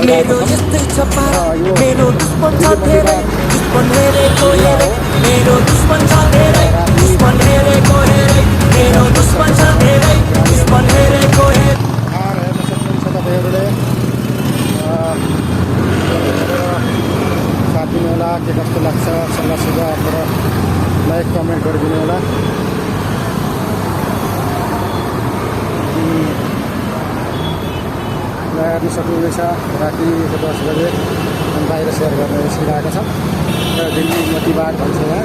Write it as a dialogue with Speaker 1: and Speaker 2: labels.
Speaker 1: मेरो यस्तै छ पारा मेरो दुश्मन छ धेरै दुश्मन हेरेको हेरै मेरो दुश्मन छ धेरै दुश्मन हेरेको हेरै मेरो दुश्मन छ धेरै दुश्मन हेरेको हेरै
Speaker 2: हेर्न सक्नुहुन्छ तपाईँहरूले साथ दिनु होला के कस्तो लाग्छ सल्लाह सुझाव र लाइक कमेन्ट गरिदिनु होला हेर्न सक्नुहुनेछ राति 10 बजे बाहिर सेयर गर्न निस्किरहेको छ र दिल्ली मोतीबाग भन्छ यहाँ